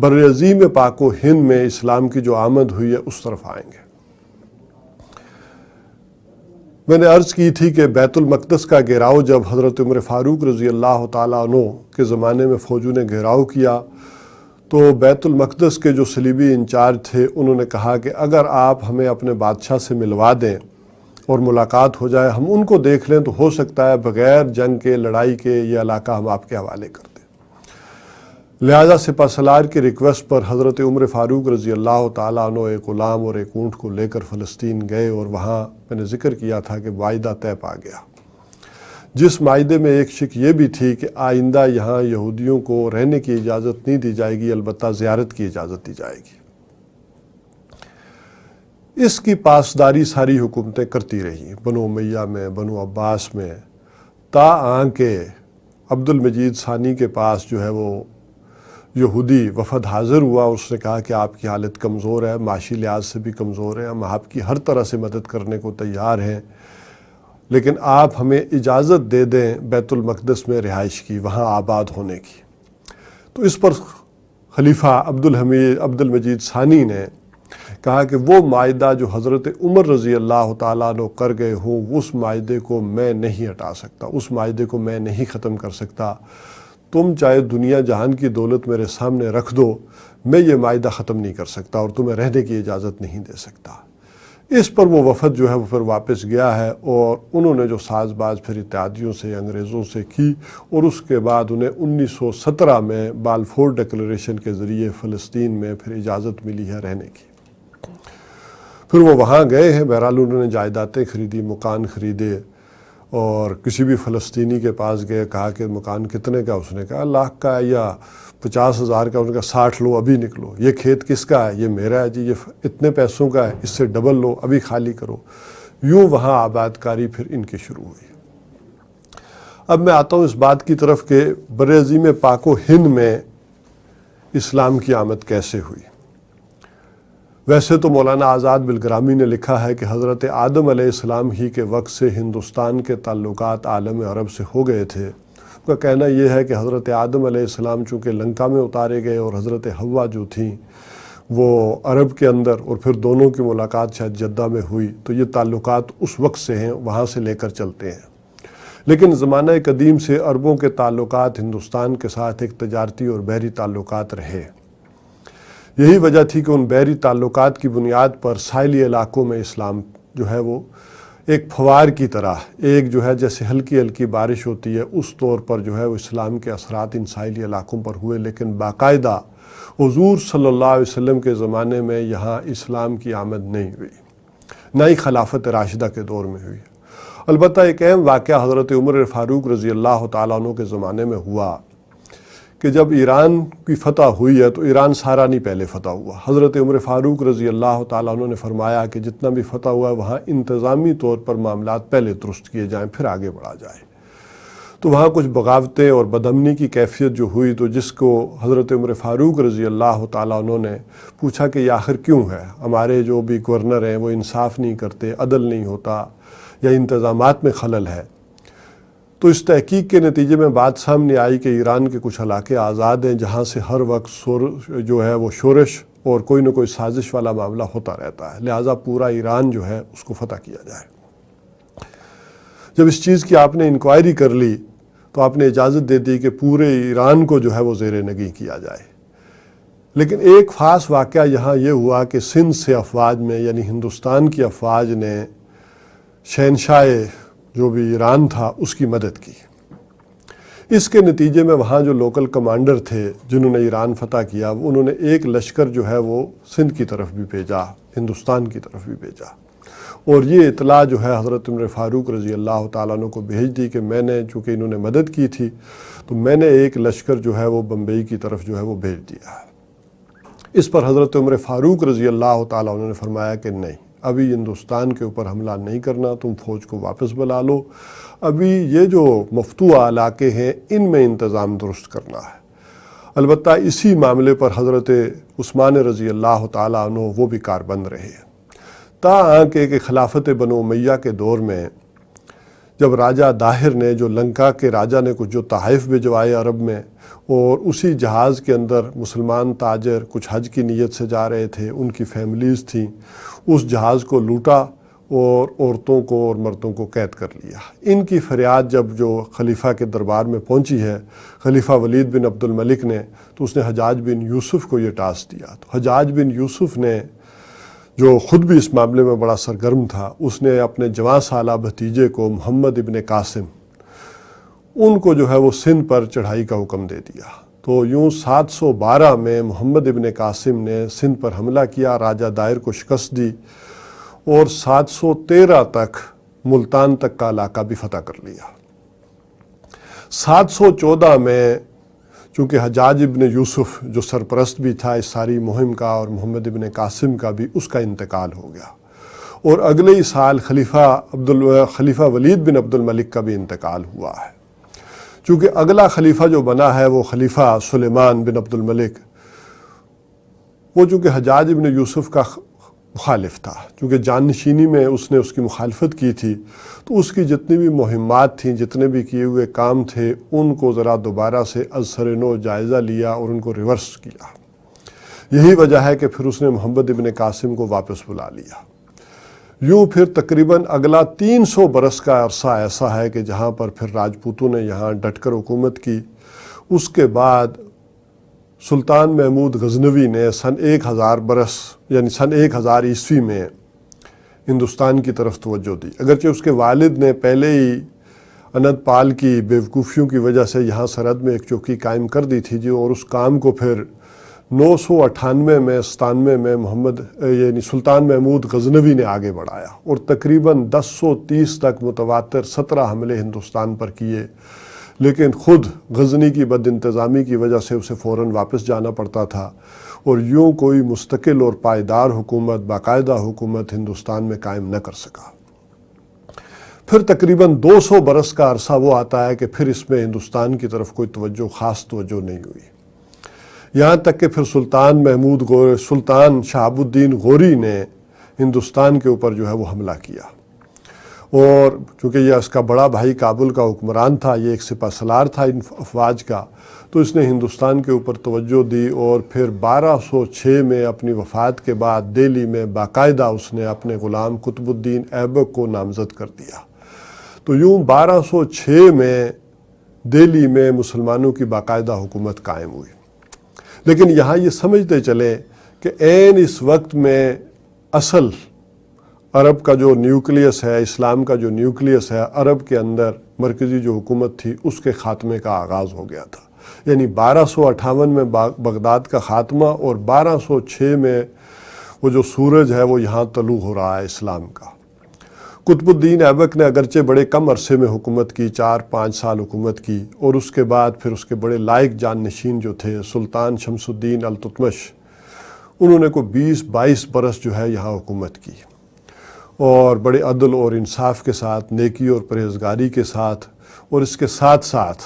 برعظیم پاک و ہند میں اسلام کی جو آمد ہوئی ہے اس طرف آئیں گے۔ میں نے عرض کی تھی کہ بیت المقدس کا گھیراؤ جب حضرت عمر فاروق رضی اللہ تعالیٰ عنہ کے زمانے میں فوجوں نے گھیراؤ کیا تو بیت المقدس کے جو صلیبی انچارج تھے انہوں نے کہا کہ اگر آپ ہمیں اپنے بادشاہ سے ملوا دیں اور ملاقات ہو جائے، ہم ان کو دیکھ لیں، تو ہو سکتا ہے بغیر جنگ کے، لڑائی کے، یہ علاقہ ہم آپ کے حوالے کر دیں۔ لہذا سپہ سالار کی ریکویسٹ پر حضرت عمر فاروق رضی اللہ تعالیٰ عنہ ایک غلام اور ایک اونٹ کو لے کر فلسطین گئے، اور وہاں میں نے ذکر کیا تھا کہ معاہدہ طے پا گیا، جس معاہدے میں ایک شک یہ بھی تھی کہ آئندہ یہاں یہودیوں کو رہنے کی اجازت نہیں دی جائے گی، البتہ زیارت کی اجازت دی جائے گی۔ اس کی پاسداری ساری حکومتیں کرتی رہیں، بنو امیہ میں، بنو عباس میں، تاآں کہ عبد المجید ثانی کے پاس جو ہے وہ یہودی وفد حاضر ہوا، اس نے کہا کہ آپ کی حالت کمزور ہے، معاشی لحاظ سے بھی کمزور ہے، ہم آپ کی ہر طرح سے مدد کرنے کو تیار ہیں، لیکن آپ ہمیں اجازت دے دیں بیت المقدس میں رہائش کی، وہاں آباد ہونے کی۔ تو اس پر خلیفہ عبد المجید ثانی نے کہا کہ وہ معاہدہ جو حضرت عمر رضی اللہ تعالیٰ عنہ کر گئے ہوں، اس معاہدے کو میں نہیں ہٹا سکتا، اس معاہدے کو میں نہیں ختم کر سکتا، تم چاہے دنیا جہان کی دولت میرے سامنے رکھ دو، میں یہ معاہدہ ختم نہیں کر سکتا اور تمہیں رہنے کی اجازت نہیں دے سکتا۔ اس پر وہ وفد جو ہے وہ پھر واپس گیا ہے، اور انہوں نے جو ساز باز پھر اتحادیوں سے، انگریزوں سے کی، اور اس کے بعد انہیں 1917 میں بالفور ڈکلیریشن کے ذریعے فلسطین میں پھر اجازت ملی ہے رہنے کی۔ پھر وہ وہاں گئے ہیں، بہرحال انہوں نے جائیدادیں خریدی، مکان خریدے، اور کسی بھی فلسطینی کے پاس گئے، کہا کہ مکان کتنے کا، اس نے کہا لاکھ کا یا 50,000 کا، اس نے کہا 60 لو، ابھی نکلو، یہ کھیت کس کا ہے، یہ میرا ہے جی، یہ اتنے پیسوں کا ہے، اس سے ڈبل لو، ابھی خالی کرو۔ یوں وہاں آباد کاری پھر ان کی شروع ہوئی۔ اب میں آتا ہوں اس بات کی طرف کہ برعظیم پاک و ہند میں اسلام کی آمد کیسے ہوئی۔ ویسے تو مولانا آزاد بالگرامی نے لکھا ہے کہ حضرت آدم علیہ السلام ہی کے وقت سے ہندوستان کے تعلقات عالم عرب سے ہو گئے تھے۔ اس کا کہنا یہ ہے کہ حضرت آدم علیہ السلام چونکہ لنکا میں اتارے گئے اور حضرت حوا جو تھیں وہ عرب کے اندر، اور پھر دونوں کی ملاقات شاید جدہ میں ہوئی، تو یہ تعلقات اس وقت سے ہیں، وہاں سے لے کر چلتے ہیں۔ لیکن زمانہ قدیم سے عربوں کے تعلقات ہندوستان کے ساتھ ایک تجارتی اور بحری تعلقات رہے۔ یہی وجہ تھی کہ ان بحری تعلقات کی بنیاد پر ساحلی علاقوں میں اسلام جو ہے وہ ایک فوار کی طرح، ایک جو ہے جیسے ہلکی ہلکی بارش ہوتی ہے، اس طور پر جو ہے وہ اسلام کے اثرات ان ساحلی علاقوں پر ہوئے، لیکن باقاعدہ حضور صلی اللہ علیہ وسلم کے زمانے میں یہاں اسلام کی آمد نہیں ہوئی، نہ ہی خلافت راشدہ کے دور میں ہوئی۔ البتہ ایک اہم واقعہ حضرت عمر فاروق رضی اللہ تعالیٰ عنہ کے زمانے میں ہوا کہ جب ایران کی فتح ہوئی ہے تو ایران سارا نہیں پہلے فتح ہوا۔ حضرت عمر فاروق رضی اللہ تعالیٰ عنہ نے فرمایا کہ جتنا بھی فتح ہوا ہے وہاں انتظامی طور پر معاملات پہلے درست کیے جائیں، پھر آگے بڑھا جائے۔ تو وہاں کچھ بغاوتیں اور بدامنی کی کیفیت جو ہوئی، تو جس کو حضرت عمر فاروق رضی اللہ تعالیٰ عنہ نے پوچھا کہ یہ آخر کیوں ہے، ہمارے جو بھی گورنر ہیں وہ انصاف نہیں کرتے، عدل نہیں ہوتا، یا انتظامات میں خلل ہے۔ تو اس تحقیق کے نتیجے میں بات سامنے آئی کہ ایران کے کچھ علاقے آزاد ہیں جہاں سے ہر وقت جو ہے وہ شورش اور کوئی نہ کوئی سازش والا معاملہ ہوتا رہتا ہے، لہٰذا پورا ایران جو ہے اس کو فتح کیا جائے۔ جب اس چیز کی آپ نے انکوائری کر لی تو آپ نے اجازت دے دی کہ پورے ایران کو جو ہے وہ زیر نگیں کیا جائے۔ لیکن ایک خاص واقعہ یہاں یہ ہوا کہ سندھ سے افواج میں، یعنی ہندوستان کی افواج نے شہنشاہ جو بھی ایران تھا اس کی مدد کی۔ اس کے نتیجے میں وہاں جو لوکل کمانڈر تھے جنہوں نے ایران فتح کیا، انہوں نے ایک لشکر جو ہے وہ سندھ کی طرف بھی بھیجا، ہندوستان کی طرف بھی بھیجا، اور یہ اطلاع جو ہے حضرت عمر فاروق رضی اللہ تعالیٰ عنہ کو بھیج دی کہ میں نے، چونکہ انہوں نے مدد کی تھی تو میں نے ایک لشکر جو ہے وہ بمبئی کی طرف جو ہے وہ بھیج دیا ہے۔ اس پر حضرت عمر فاروق رضی اللہ تعالیٰ عنہ نے فرمایا کہ نہیں، ابھی ہندوستان کے اوپر حملہ نہیں کرنا، تم فوج کو واپس بلا لو، ابھی یہ جو مفتوحہ علاقے ہیں ان میں انتظام درست کرنا ہے۔ البتہ اسی معاملے پر حضرت عثمان رضی اللہ تعالیٰ عنہ وہ بھی کاربند رہے، تاکہ کہ خلافت بنو امیہ کے دور میں جب راجہ داہر نے، جو لنکا کے راجہ نے کچھ جو تحائف بھجوائے عرب میں، اور اسی جہاز کے اندر مسلمان تاجر کچھ حج کی نیت سے جا رہے تھے، ان کی فیملیز تھیں، اس جہاز کو لوٹا اور عورتوں کو اور مردوں کو قید کر لیا۔ ان کی فریاد جب جو خلیفہ کے دربار میں پہنچی ہے، خلیفہ ولید بن عبد الملک نے، تو اس نے حجاج بن یوسف کو یہ ٹاسک دیا۔ تو حجاج بن یوسف نے، جو خود بھی اس معاملے میں بڑا سرگرم تھا، اس نے اپنے جوان سالہ بھتیجے کو محمد ابن قاسم، ان کو جو ہے وہ سندھ پر چڑھائی کا حکم دے دیا۔ تو یوں 712 میں محمد ابن قاسم نے سندھ پر حملہ کیا، راجہ دائر کو شکست دی، اور 713 تک ملتان تک کا علاقہ بھی فتح کر لیا۔ 714 میں چونکہ حجاج ابن یوسف جو سرپرست بھی تھا اس ساری مہم کا، اور محمد ابن قاسم کا بھی، اس کا انتقال ہو گیا، اور اگلے ہی سال خلیفہ ولید بن عبد الملک کا بھی انتقال ہوا ہے۔ چونکہ اگلا خلیفہ جو بنا ہے وہ خلیفہ سلیمان بن عبد الملک، وہ چونکہ حجاج ابن یوسف کا مخالف تھا، چونکہ جانشینی میں اس نے اس کی مخالفت کی تھی، تو اس کی جتنی بھی مہمات تھیں، جتنے بھی کیے ہوئے کام تھے، ان کو ذرا دوبارہ سے از سر نو جائزہ لیا اور ان کو ریورس کیا۔ یہی وجہ ہے کہ پھر اس نے محمد ابن قاسم کو واپس بلا لیا۔ یوں پھر تقریباً اگلا 300 برس کا عرصہ ایسا ہے کہ جہاں پر پھر راجپوتوں نے یہاں ڈٹ کر حکومت کی۔ اس کے بعد سلطان محمود غزنوی نے سن 1000 عیسوی میں ہندوستان کی طرف توجہ دی، اگرچہ اس کے والد نے پہلے ہی انت پال کی بیوقوفیوں کی وجہ سے یہاں سرحد میں ایک چوکی قائم کر دی تھی جی، اور اس کام کو پھر 998 میں 97 میں سلطان محمود غزنوی نے آگے بڑھایا، اور تقریباً 1030 تک متواتر 17 حملے ہندوستان پر کیے، لیکن خود غزنی کی بد انتظامی کی وجہ سے اسے فوراً واپس جانا پڑتا تھا، اور یوں کوئی مستقل اور پائیدار حکومت، باقاعدہ حکومت ہندوستان میں قائم نہ کر سکا۔ پھر تقریباً 200 برس کا عرصہ وہ آتا ہے کہ پھر اس میں ہندوستان کی طرف کوئی خاص توجہ نہیں ہوئی، یہاں تک کہ پھر سلطان شہاب الدین غوری نے ہندوستان کے اوپر جو ہے وہ حملہ کیا، اور چونکہ یہ اس کا بڑا بھائی کابل کا حکمران تھا، یہ ایک سپہ سالار تھا ان افواج کا، تو اس نے ہندوستان کے اوپر توجہ دی، اور پھر 1206 میں اپنی وفات کے بعد دہلی میں باقاعدہ اس نے اپنے غلام قطب الدین ایبک کو نامزد کر دیا۔ تو یوں 1206 میں دہلی میں مسلمانوں کی باقاعدہ حکومت قائم ہوئی۔ لیکن یہاں یہ سمجھتے چلے کہ عین اس وقت میں اصل عرب کا جو نیوکلیس ہے، اسلام کا جو نیوکلیس ہے، عرب کے اندر مرکزی جو حکومت تھی اس کے خاتمے کا آغاز ہو گیا تھا، یعنی 1258 میں بغداد کا خاتمہ، اور 1206 میں وہ جو سورج ہے وہ یہاں طلوع ہو رہا ہے اسلام کا۔ قطب الدین ایبک نے اگرچہ بڑے کم عرصے میں حکومت کی، 4-5 سال حکومت کی، اور اس کے بعد پھر اس کے بڑے لائق جانشین جو تھے سلطان شمس الدین التتمش، انہوں نے کوئی 20-22 برس جو ہے یہاں حکومت کی، اور بڑے عدل اور انصاف کے ساتھ، نیکی اور پرہیزگاری کے ساتھ، اور اس کے ساتھ ساتھ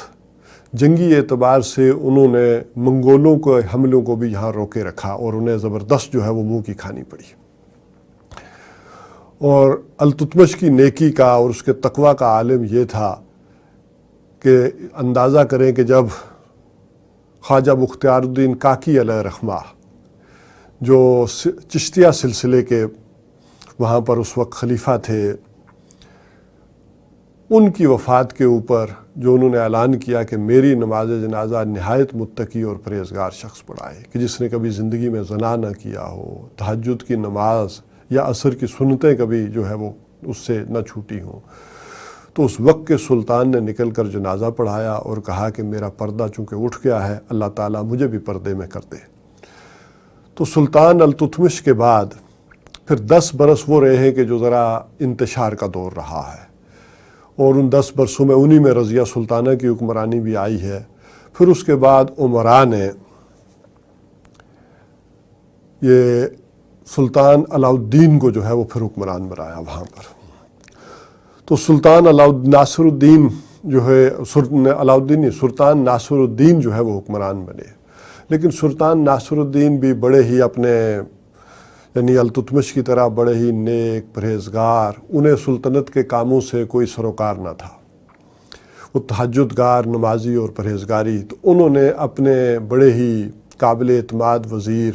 جنگی اعتبار سے انہوں نے منگولوں کے حملوں کو بھی یہاں روکے رکھا، اور انہیں زبردست جو ہے وہ منہ کی کھانی پڑی۔ اور التتمش کی نیکی کا اور اس کے تقوی کا عالم یہ تھا کہ اندازہ کریں کہ جب خواجہ بختیار الدین کاکی علیہ رحمہ، جو چشتیہ سلسلے کے وہاں پر اس وقت خلیفہ تھے، ان کی وفات کے اوپر جو انہوں نے اعلان کیا کہ میری نماز جنازہ نہایت متقی اور پرہیزگار شخص پڑھائے، کہ جس نے کبھی زندگی میں زنا نہ کیا ہو، تہجد کی نماز یا عصر کی سنتیں کبھی جو ہے وہ اس سے نہ چھوٹی ہوں، تو اس وقت کے سلطان نے نکل کر جنازہ پڑھایا اور کہا کہ میرا پردہ چونکہ اٹھ گیا ہے، اللہ تعالیٰ مجھے بھی پردے میں کر دے۔ تو سلطان التتمش کے بعد پھر 10 برس وہ رہے ہیں کہ جو ذرا انتشار کا دور رہا ہے، اور ان 10 برسوں میں انہی میں رضیہ سلطانہ کی حکمرانی بھی آئی ہے۔ پھر اس کے بعد عمرا نے یہ سلطان علاؤالدین کو جو ہے وہ پھر حکمران بنایا وہاں پر۔ تو سلطان ناصر الدین جو ہے، سلطان ناصر الدین جو ہے وہ حکمران بنے، لیکن سلطان ناصر الدین بھی بڑے ہی اپنے یعنی التتمش کی طرح بڑے ہی نیک پرہیزگار، انہیں سلطنت کے کاموں سے کوئی سروکار نہ تھا، وہ تہجد گار، نمازی اور پرہیزگاری، تو انہوں نے اپنے بڑے ہی قابل اعتماد وزیر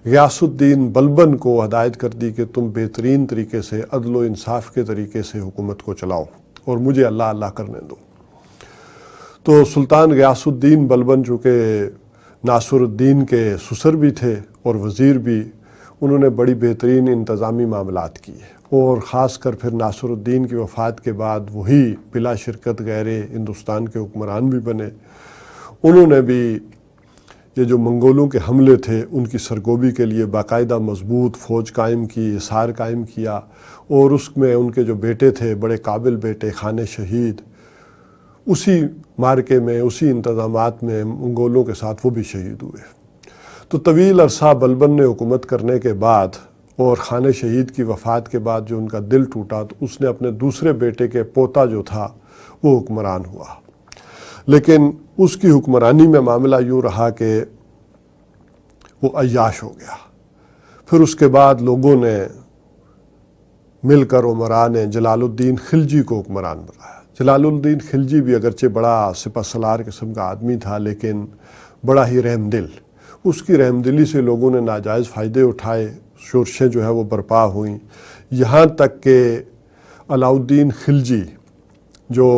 غیاث الدین بلبن کو ہدایت کر دی کہ تم بہترین طریقے سے عدل و انصاف کے طریقے سے حکومت کو چلاؤ اور مجھے اللہ اللہ کرنے دو۔ تو سلطان غیاث الدین بلبن چونکہ ناصر الدین کے سسر بھی تھے اور وزیر بھی، انہوں نے بڑی بہترین انتظامی معاملات کیے، اور خاص کر پھر ناصر الدین کی وفات کے بعد وہی بلا شرکت غیر ہندوستان کے حکمران بھی بنے۔ انہوں نے بھی یہ جو منگولوں کے حملے تھے ان کی سرگوبی کے لیے باقاعدہ مضبوط فوج قائم کی، حصار قائم کیا، اور اس میں ان کے جو بیٹے تھے، بڑے قابل بیٹے، خان شہید، اسی مارکے میں، اسی انتظامات میں منگولوں کے ساتھ وہ بھی شہید ہوئے۔ تو طویل عرصہ بلبن نے حکومت کرنے کے بعد اور خان شہید کی وفات کے بعد جو ان کا دل ٹوٹا، تو اس نے اپنے دوسرے بیٹے کے پوتا جو تھا وہ حکمران ہوا، لیکن اس کی حکمرانی میں معاملہ یوں رہا کہ وہ عیاش ہو گیا۔ پھر اس کے بعد لوگوں نے مل کر عمراء نے جلال الدین خلجی کو حکمران بنایا۔ جلال الدین خلجی بھی اگرچہ بڑا سپہ سالار قسم کا آدمی تھا، لیکن بڑا ہی رحم دل، اس کی رحم دلی سے لوگوں نے ناجائز فائدے اٹھائے، شورشیں جو ہے وہ برپا ہوئیں، یہاں تک کہ علاؤالدین خلجی جو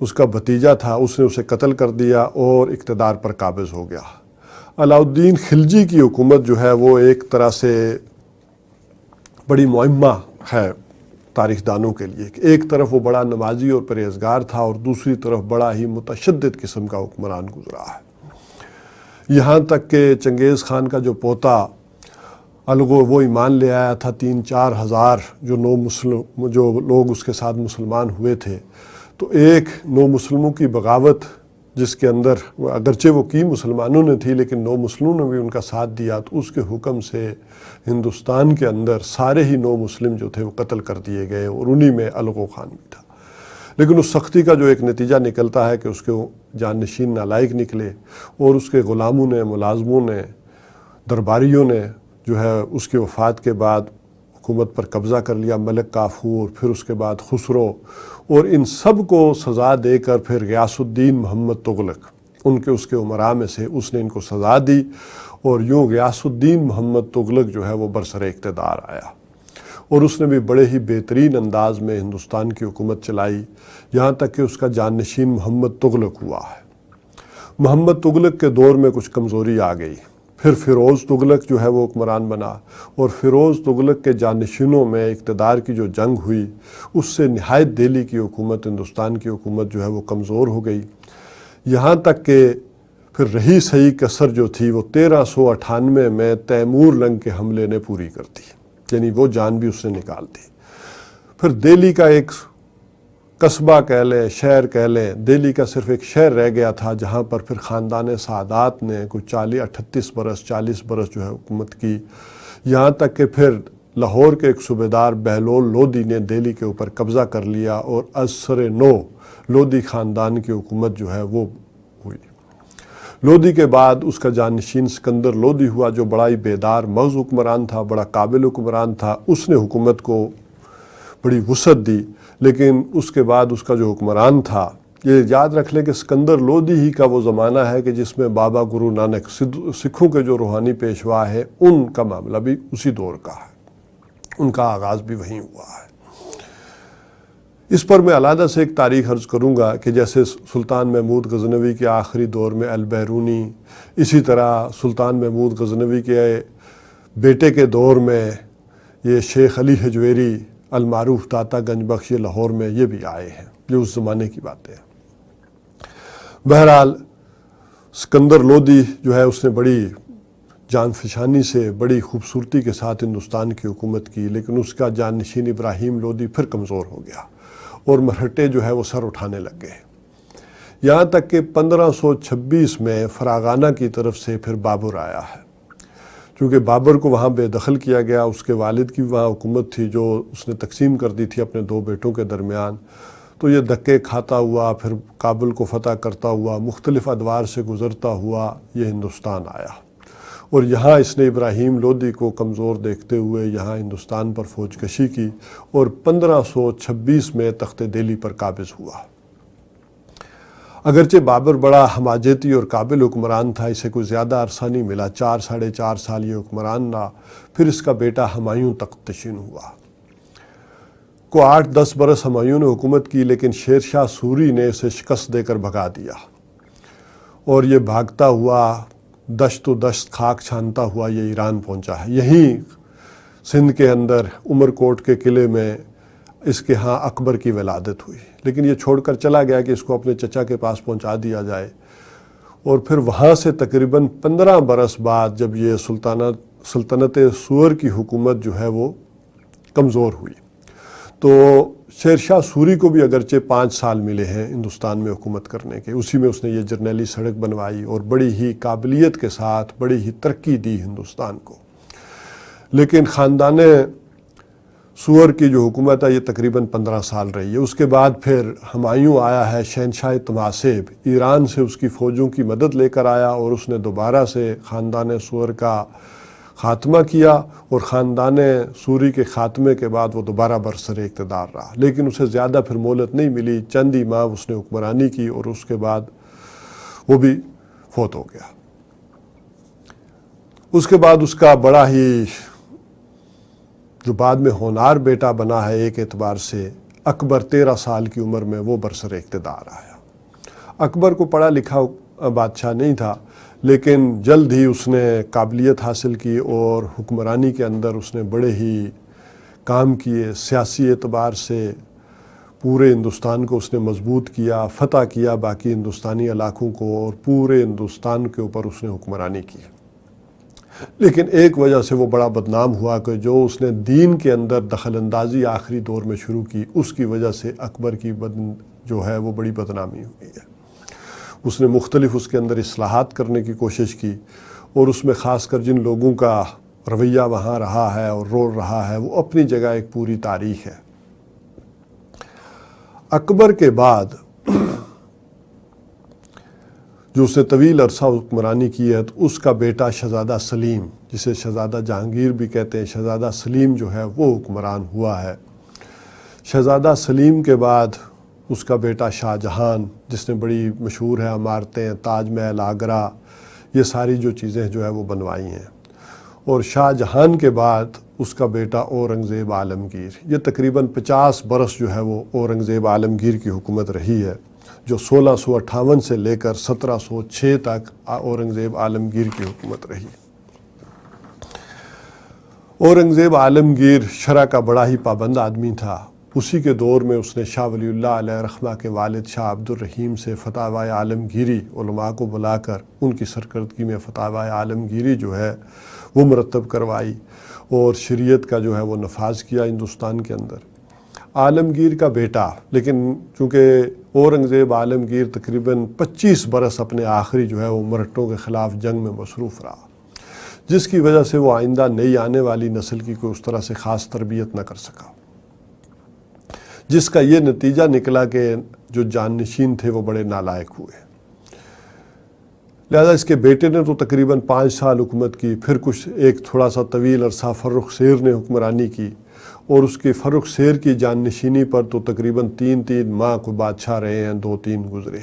اس کا بھتیجا تھا، اس نے اسے قتل کر دیا اور اقتدار پر قابض ہو گیا۔ علاؤالدین خلجی کی حکومت جو ہے وہ ایک طرح سے بڑی معمہ ہے تاریخ دانوں کے لیے کہ ایک طرف وہ بڑا نمازی اور پرہیزگار تھا اور دوسری طرف بڑا ہی متشدد قسم کا حکمران گزرا ہے، یہاں تک کہ چنگیز خان کا جو پوتا الگو وہ ایمان لے آیا تھا، 3-4 ہزار جو لوگ اس کے ساتھ مسلمان ہوئے تھے، تو ایک نو مسلموں کی بغاوت جس کے اندر اگرچہ وہ کی مسلمانوں نے تھی لیکن نو مسلموں نے بھی ان کا ساتھ دیا، تو اس کے حکم سے ہندوستان کے اندر سارے ہی نو مسلم جو تھے وہ قتل کر دیے گئے، اور انہی میں الغو خان بھی تھا۔ لیکن اس سختی کا جو ایک نتیجہ نکلتا ہے کہ اس کے جانشین نالائق نکلے، اور اس کے غلاموں نے، ملازموں نے، درباریوں نے جو ہے اس کی وفات کے بعد حکومت پر قبضہ کر لیا، ملک کافور، پھر اس کے بعد خسرو، اور ان سب کو سزا دے کر پھر غیاث الدین محمد تغلق اس کے عمراء میں سے اس نے ان کو سزا دی، اور یوں غیاث الدین محمد تغلق جو ہے وہ برسر اقتدار آیا، اور اس نے بھی بڑے ہی بہترین انداز میں ہندوستان کی حکومت چلائی، یہاں تک کہ اس کا جانشین محمد تغلق ہوا ہے۔ محمد تغلق کے دور میں کچھ کمزوری آ گئی، پھر فیروز تغلق جو ہے وہ حکمران بنا، اور فیروز تغلق کے جانشینوں میں اقتدار کی جو جنگ ہوئی، اس سے نہایت دہلی کی حکومت، ہندوستان کی حکومت جو ہے وہ کمزور ہو گئی، یہاں تک کہ پھر رہی صحیح کسر جو تھی وہ 1398 میں تیمور لنگ کے حملے نے پوری کر دی، یعنی وہ جان بھی اس نے نکال دی۔ پھر دہلی کا ایک قصبہ کہہ لیں، شہر کہہ لیں، دہلی کا صرف ایک شہر رہ گیا تھا جہاں پر پھر خاندان سعادات نے کوئی 40 برس جو ہے حکومت کی، یہاں تک کہ پھر لاہور کے ایک صوبیدار بہلول لودھی نے دہلی کے اوپر قبضہ کر لیا، اور از سر نو لودھی خاندان کی حکومت جو ہے وہ ہوئی۔ لودھی کے بعد اس کا جانشین سکندر لودھی ہوا، جو بڑا ہی بیدار مغز حکمران تھا، بڑا قابل حکمران تھا، اس نے حکومت کو بڑی وسعت دی، لیکن اس کے بعد اس کا جو حکمران تھا، یہ یاد رکھ لیں کہ سکندر لودھی ہی کا وہ زمانہ ہے کہ جس میں بابا گرو نانک سکھوں کے جو روحانی پیشوا ہے ان کا معاملہ بھی اسی دور کا ہے، ان کا آغاز بھی وہیں ہوا ہے۔ اس پر میں علیحدہ سے ایک تاریخ عرض کروں گا کہ جیسے سلطان محمود غزنوی کے آخری دور میں البیرونی، اسی طرح سلطان محمود غزنوی کے بیٹے کے دور میں یہ شیخ علی حجویری المعروف داتا گنج بخش، یہ لاہور میں یہ بھی آئے ہیں، یہ اس زمانے کی باتیں ہیں۔ بہرحال سکندر لودھی جو ہے اس نے بڑی جان فشانی سے، بڑی خوبصورتی کے ساتھ ہندوستان کی حکومت کی، لیکن اس کا جانشین ابراہیم لودھی پھر کمزور ہو گیا، اور مرہٹے جو ہے وہ سر اٹھانے لگ گئے، یہاں تک کہ 1526 میں فراغانہ کی طرف سے پھر بابر آیا ہے۔ چونکہ بابر کو وہاں بے دخل کیا گیا، اس کے والد کی وہاں حکومت تھی جو اس نے تقسیم کر دی تھی اپنے 2 بیٹوں کے درمیان، تو یہ دھکے کھاتا ہوا، پھر کابل کو فتح کرتا ہوا، مختلف ادوار سے گزرتا ہوا یہ ہندوستان آیا، اور یہاں اس نے ابراہیم لودھی کو کمزور دیکھتے ہوئے یہاں ہندوستان پر فوج کشی کی اور 1526 میں تخت دہلی پر قابض ہوا۔ اگرچہ بابر بڑا ہماجیتی اور قابل حکمران تھا، اسے کوئی زیادہ عرصہ نہیں ملا، 4 سال یہ حکمران رہا، پھر اس کا بیٹا ہمایوں تخت نشین ہوا۔ 8-10 برس ہمایوں نے حکومت کی، لیکن شیر شاہ سوری نے اسے شکست دے کر بھگا دیا اور یہ بھاگتا ہوا دشت و دشت خاک چھانتا ہوا یہ ایران پہنچا ہے۔ یہیں سندھ کے اندر عمر کوٹ کے قلعے میں اس کے ہاں اکبر کی ولادت ہوئی، لیکن یہ چھوڑ کر چلا گیا کہ اس کو اپنے چچا کے پاس پہنچا دیا جائے، اور پھر وہاں سے تقریباً 15 برس بعد جب یہ سلطنت سور کی حکومت جو ہے وہ کمزور ہوئی، تو شیر شاہ سوری کو بھی اگرچہ 5 سال ملے ہیں ہندوستان میں حکومت کرنے کے، اسی میں اس نے یہ جرنیلی سڑک بنوائی اور بڑی ہی قابلیت کے ساتھ بڑی ہی ترقی دی ہندوستان کو، لیکن خاندان سور کی جو حکومت ہے یہ تقریباً 15 سال رہی ہے۔ اس کے بعد پھر ہمایوں آیا ہے، شہنشاہ تماسیب ایران سے اس کی فوجوں کی مدد لے کر آیا اور اس نے دوبارہ سے خاندان سور کا خاتمہ کیا، اور خاندان سوری کے خاتمے کے بعد وہ دوبارہ برسر اقتدار رہا، لیکن اسے زیادہ پھر مہلت نہیں ملی، چند ہی ماہ اس نے حکمرانی کی اور اس کے بعد وہ بھی فوت ہو گیا۔ اس کے بعد اس کا بڑا ہی جو بعد میں ہونہار بیٹا بنا ہے ایک اعتبار سے، اکبر 13 سال کی عمر میں وہ برسر اقتدار آیا۔ اکبر کو پڑھا لکھا بادشاہ نہیں تھا، لیکن جلد ہی اس نے قابلیت حاصل کی اور حکمرانی کے اندر اس نے بڑے ہی کام کیے، سیاسی اعتبار سے پورے ہندوستان کو اس نے مضبوط کیا، فتح کیا باقی ہندوستانی علاقوں کو، اور پورے ہندوستان کے اوپر اس نے حکمرانی کی۔ لیکن ایک وجہ سے وہ بڑا بدنام ہوا کہ جو اس نے دین کے اندر دخل اندازی آخری دور میں شروع کی، اس کی وجہ سے اکبر کی جو ہے وہ بڑی بدنامی ہوئی ہے۔ اس نے مختلف اس کے اندر اصلاحات کرنے کی کوشش کی، اور اس میں خاص کر جن لوگوں کا رویہ وہاں رہا ہے اور رول رہا ہے وہ اپنی جگہ ایک پوری تاریخ ہے۔ اکبر کے بعد جو اس نے طویل عرصہ حکمرانی کی ہے، تو اس کا بیٹا شہزادہ سلیم، جسے شہزادہ جہانگیر بھی کہتے ہیں، شہزادہ سلیم جو ہے وہ حکمران ہوا ہے۔ شہزادہ سلیم کے بعد اس کا بیٹا شاہ جہان، جس نے بڑی مشہور ہے عمارتیں، تاج محل آگرہ، یہ ساری جو چیزیں جو ہے وہ بنوائی ہیں، اور شاہ جہان کے بعد اس کا بیٹا اورنگزیب عالمگیر۔ یہ تقریباً 50 برس جو ہے وہ اورنگزیب عالمگیر کی حکومت رہی ہے، جو 1658 سے لے کر 1706 تک اورنگزیب عالمگیر کی حکومت رہی۔ اورنگزیب عالمگیر شرع کا بڑا ہی پابند آدمی تھا۔ اسی کے دور میں اس نے شاہ ولی اللہ علیہ رحمہ کے والد شاہ عبد الرحیم سے فتاوی عالمگیری علماء کو بلا کر ان کی سرکردگی میں فتاوی عالمگیری جو ہے وہ مرتب کروائی، اور شریعت کا جو ہے وہ نفاذ کیا ہندوستان کے اندر۔ عالمگیر کا بیٹا، لیکن چونکہ اورنگزیب عالمگیر تقریباً 25 برس اپنے آخری جو ہے وہ مرہٹوں کے خلاف جنگ میں مصروف رہا، جس کی وجہ سے وہ آئندہ نئی آنے والی نسل کی کوئی اس طرح سے خاص تربیت نہ کر سکا، جس کا یہ نتیجہ نکلا کہ جو جانشین تھے وہ بڑے نالائق ہوئے۔ لہذا اس کے بیٹے نے تو تقریباً 5 سال حکومت کی، پھر کچھ ایک تھوڑا سا طویل عرصہ فرخ سیر نے حکمرانی کی، اور اس کی فرخ سیر کی جانشینی پر تو تقریباً 3 ماہ کو بادشاہ رہے ہیں، 2-3 گزرے،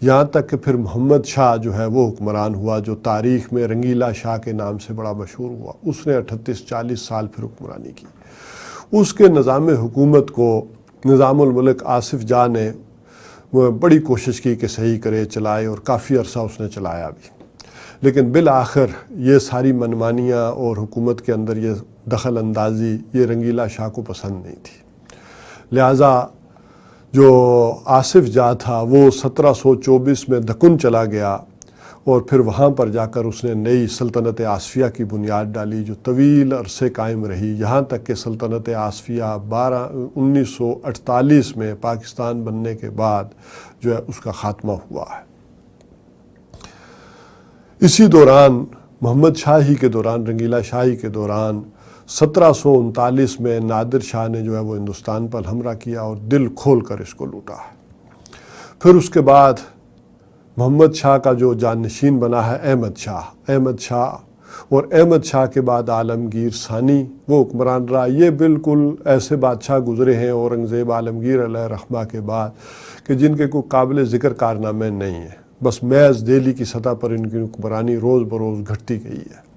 یہاں تک کہ پھر محمد شاہ جو ہے وہ حکمران ہوا، جو تاریخ میں رنگیلا شاہ کے نام سے بڑا مشہور ہوا۔ اس نے 38-40 سال پھر حکمرانی کی۔ اس کے نظام حکومت کو نظام الملک آصف جاہ نے بڑی کوشش کی کہ صحیح کرے، چلائے، اور کافی عرصہ اس نے چلایا بھی، لیکن بالآخر یہ ساری منمانیاں اور حکومت کے اندر یہ دخل اندازی یہ رنگیلا شاہ کو پسند نہیں تھی۔ لہٰذا جو آصف جاہ تھا وہ 1724 میں دکن چلا گیا، اور پھر وہاں پر جا کر اس نے نئی سلطنت آصفیہ کی بنیاد ڈالی، جو طویل عرصے قائم رہی، یہاں تک کہ سلطنت آصفیہ 1948 میں پاکستان بننے کے بعد جو ہے اس کا خاتمہ ہوا ہے۔ اسی دوران محمد شاہی کے دوران، رنگیلا شاہی کے دوران 1739 میں نادر شاہ نے جو ہے وہ ہندوستان پر حملہ کیا اور دل کھول کر اس کو لوٹا ہے۔ پھر اس کے بعد محمد شاہ کا جو جانشین بنا ہے احمد شاہ اور احمد شاہ کے بعد عالمگیر ثانی وہ حکمران رہا۔ یہ بالکل ایسے بادشاہ گزرے ہیں اورنگزیب عالمگیر علیہ رحمہ کے بعد کہ جن کے کوئی قابل ذکر کارنامے نہیں ہیں، بس محض دہلی کی سطح پر ان کی حکمرانی روز بروز گھٹتی گئی ہے،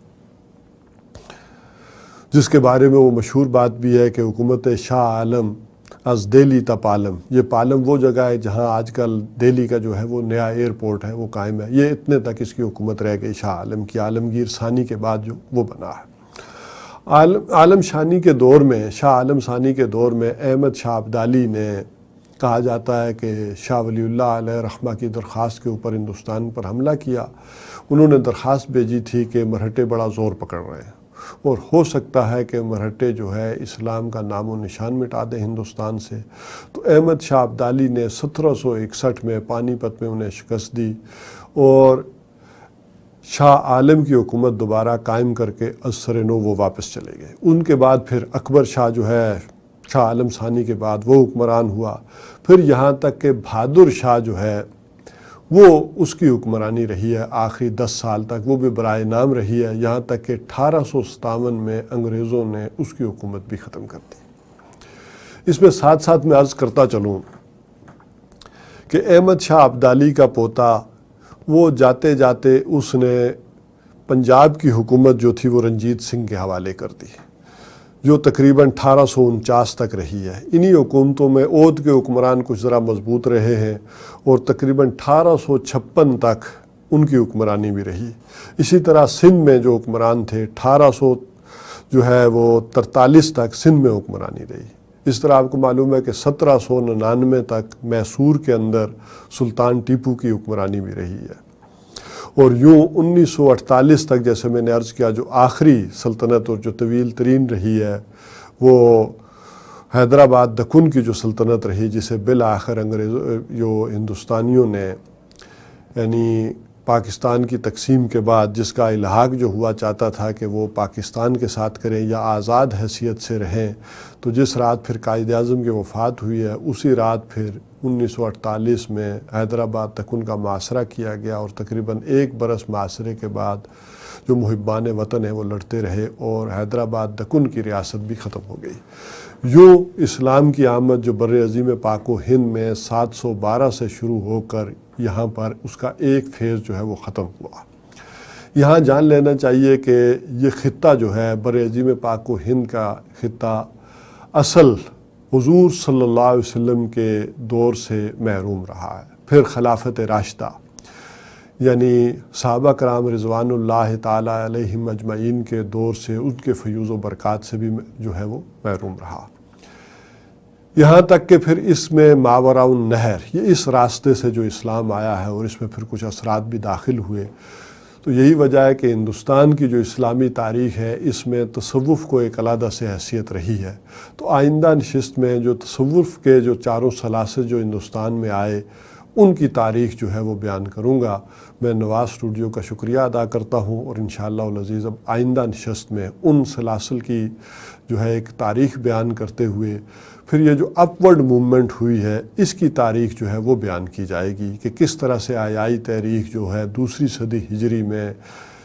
جس کے بارے میں وہ مشہور بات بھی ہے کہ حکومت شاہ عالم از دہلی تا پالم، یہ پالم وہ جگہ ہے جہاں آج کل دہلی کا جو ہے وہ نیا ایئرپورٹ ہے وہ قائم ہے، یہ اتنے تک اس کی حکومت رہ گئی شاہ عالم کی، عالمگیر ثانی کے بعد جو وہ بنا ہے۔ عالم ثانی کے دور میں، شاہ عالم ثانی کے دور میں احمد شاہ ابدالی نے، کہا جاتا ہے کہ شاہ ولی اللہ علیہ رحمہ کی درخواست کے اوپر ہندوستان پر حملہ کیا۔ انہوں نے درخواست بھیجی تھی کہ مرہٹے بڑا زور پکڑ رہے ہیں اور ہو سکتا ہے کہ مرہٹے جو ہے اسلام کا نام و نشان مٹا دیں ہندوستان سے۔ تو احمد شاہ ابدالی نے 1761 میں پانی پت میں انہیں شکست دی اور شاہ عالم کی حکومت دوبارہ قائم کر کے از سر نو وہ واپس چلے گئے۔ ان کے بعد پھر اکبر شاہ جو ہے شاہ عالم ثانی کے بعد وہ حکمران ہوا، پھر یہاں تک کہ بہادر شاہ جو ہے وہ اس کی حکمرانی رہی ہے آخری 10 سال تک، وہ بھی برائے نام رہی ہے، یہاں تک کہ 1857 میں انگریزوں نے اس کی حکومت بھی ختم کر دی۔ اس میں ساتھ ساتھ میں عرض کرتا چلوں کہ احمد شاہ ابدالی کا پوتا وہ جاتے جاتے اس نے پنجاب کی حکومت جو تھی وہ رنجیت سنگھ کے حوالے کر دی، جو تقریباً 1849 تک رہی ہے۔ انہی حکومتوں میں اودھ کے حکمران کچھ ذرا مضبوط رہے ہیں اور تقریباً 1856 تک ان کی حکمرانی بھی رہی۔ اسی طرح سندھ میں جو حکمران تھے 1843 تک سندھ میں حکمرانی رہی۔ اس طرح آپ کو معلوم ہے کہ 1799 تک میسور کے اندر سلطان ٹیپو کی حکمرانی بھی رہی ہے، اور یوں 1948 تک جیسے میں نے عرض کیا جو آخری سلطنت اور جو طویل ترین رہی ہے وہ حیدرآباد دکن کی جو سلطنت رہی، جسے بالآخر انگریزوں جو ہندوستانیوں نے یعنی پاکستان کی تقسیم کے بعد جس کا الحاق جو ہوا چاہتا تھا کہ وہ پاکستان کے ساتھ کریں یا آزاد حیثیت سے رہیں، تو جس رات پھر قائد اعظم کی وفات ہوئی ہے اسی رات پھر 1948 میں حیدرآباد تک ان کا محاصرہ کیا گیا، اور تقریباً 1 برس محاصرے کے بعد جو محبان وطن ہیں وہ لڑتے رہے اور حیدرآباد دکن کی ریاست بھی ختم ہو گئی۔ یوں اسلام کی آمد جو بر عظیم پاک و ہند میں 712 سے شروع ہو کر یہاں پر اس کا ایک فیز جو ہے وہ ختم ہوا۔ یہاں جان لینا چاہیے کہ یہ خطہ جو ہے بر عظیم پاک و ہند کا خطہ اصل حضور صلی اللہ علیہ وسلم کے دور سے محروم رہا ہے، پھر خلافت راشدہ یعنی صحابہ کرام رضوان اللہ تعالیٰ علیہم اجمعین کے دور سے ان کے فیوز و برکات سے بھی جو ہے وہ محروم رہا، یہاں تک کہ پھر اس میں ماوراء النہر یہ اس راستے سے جو اسلام آیا ہے اور اس میں پھر کچھ اثرات بھی داخل ہوئے۔ تو یہی وجہ ہے کہ ہندوستان کی جو اسلامی تاریخ ہے اس میں تصوف کو ایک علیحدہ سے حیثیت رہی ہے۔ تو آئندہ نشست میں جو تصوف کے جو چاروں سلاسل جو ہندوستان میں آئے ان کی تاریخ جو ہے وہ بیان کروں گا۔ میں نواز اسٹوڈیو کا شکریہ ادا کرتا ہوں اور انشاءاللہ العزیز اب آئندہ نشست میں ان سلاسل کی جو ہے ایک تاریخ بیان کرتے ہوئے پھر یہ جو اپورڈ موومنٹ ہوئی ہے اس کی تاریخ جو ہے وہ بیان کی جائے گی کہ کس طرح سے آیائی تحریک جو ہے 2 صدی ہجری میں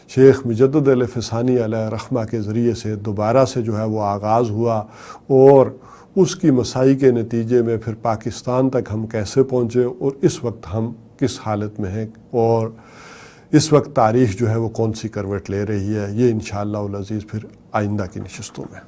شیخ مجدد الفسانی علیہ رحمہ کے ذریعے سے دوبارہ سے جو ہے وہ آغاز ہوا اور اس کی مساعی کے نتیجے میں پھر پاکستان تک ہم کیسے پہنچے اور اس وقت ہم کس حالت میں ہیں اور اس وقت تاریخ جو ہے وہ کون سی کروٹ لے رہی ہے، یہ انشاءاللہ العزیز پھر آئندہ کی نشستوں میں